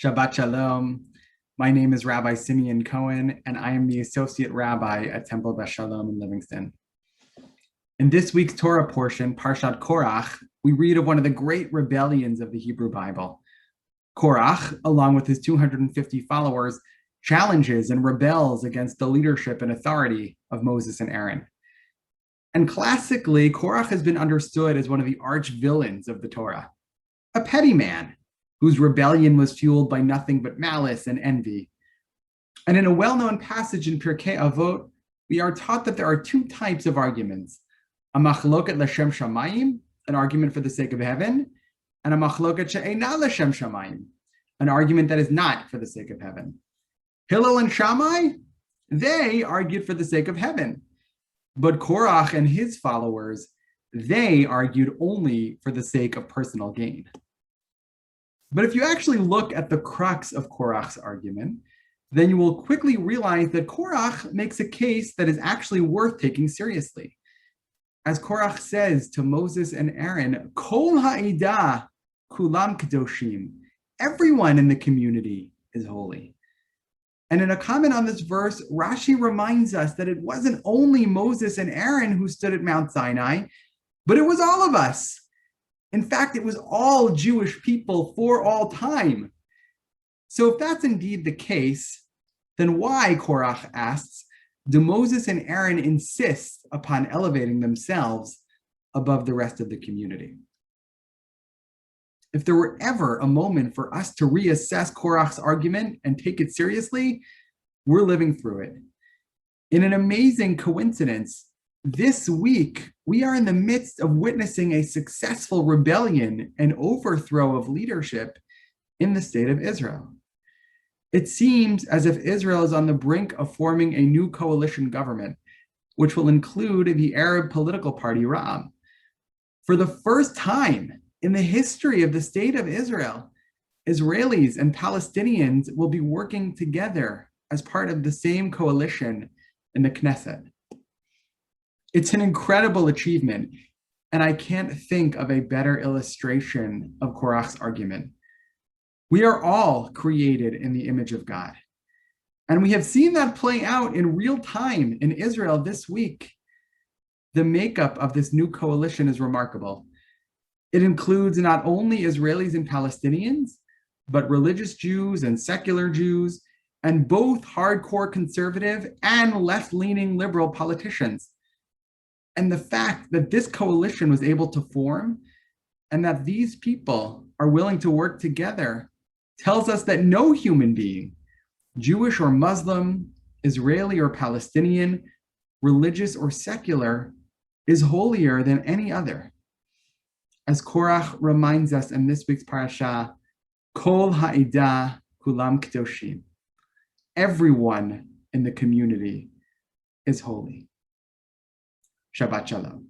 Shabbat Shalom. My name is Rabbi Simeon Cohen, and I am the Associate Rabbi at Temple Beth Shalom in Livingston. In this week's Torah portion, Parshat Korach, we read of one of the great rebellions of the Hebrew Bible. Korach, along with his 250 followers, challenges and rebels against the leadership and authority of Moses and Aaron. And classically, Korach has been understood as one of the arch villains of the Torah, a petty man whose rebellion was fueled by nothing but malice and envy. And in a well-known passage in Pirkei Avot, we are taught that there are two types of arguments: a machloket l'shem shamayim, an argument for the sake of heaven, and a machloket she'ena l'shem shamayim, an argument that is not for the sake of heaven. Hillel and Shammai, they argued for the sake of heaven. But Korach and his followers, they argued only for the sake of personal gain. But if you actually look at the crux of Korach's argument, then you will quickly realize that Korach makes a case that is actually worth taking seriously. As Korach says to Moses and Aaron, Kol ha'ida kulam kadoshim, everyone in the community is holy. And in a comment on this verse, Rashi reminds us that it wasn't only Moses and Aaron who stood at Mount Sinai, but it was all of us. In fact, it was all Jewish people for all time. So if that's indeed the case, then why, Korach asks, do Moses and Aaron insist upon elevating themselves above the rest of the community? If there were ever a moment for us to reassess Korach's argument and take it seriously, we're living through it. In an amazing coincidence, this week, we are in the midst of witnessing a successful rebellion and overthrow of leadership in the state of Israel. It seems as if Israel is on the brink of forming a new coalition government, which will include the Arab political party Ra'am. For the first time in the history of the state of Israel, Israelis and Palestinians will be working together as part of the same coalition in the Knesset. It's an incredible achievement, and I can't think of a better illustration of Korach's argument. We are all created in the image of God, and we have seen that play out in real time in Israel this week. The makeup of this new coalition is remarkable. It includes not only Israelis and Palestinians, but religious Jews and secular Jews, and both hardcore conservative and left-leaning liberal politicians. And the fact that this coalition was able to form and that these people are willing to work together tells us that no human being, Jewish or Muslim, Israeli or Palestinian, religious or secular, is holier than any other. As Korach reminds us in this week's parasha, Kol ha'ida kulam kadoshim. Everyone in the community is holy. Shabbat Shalom.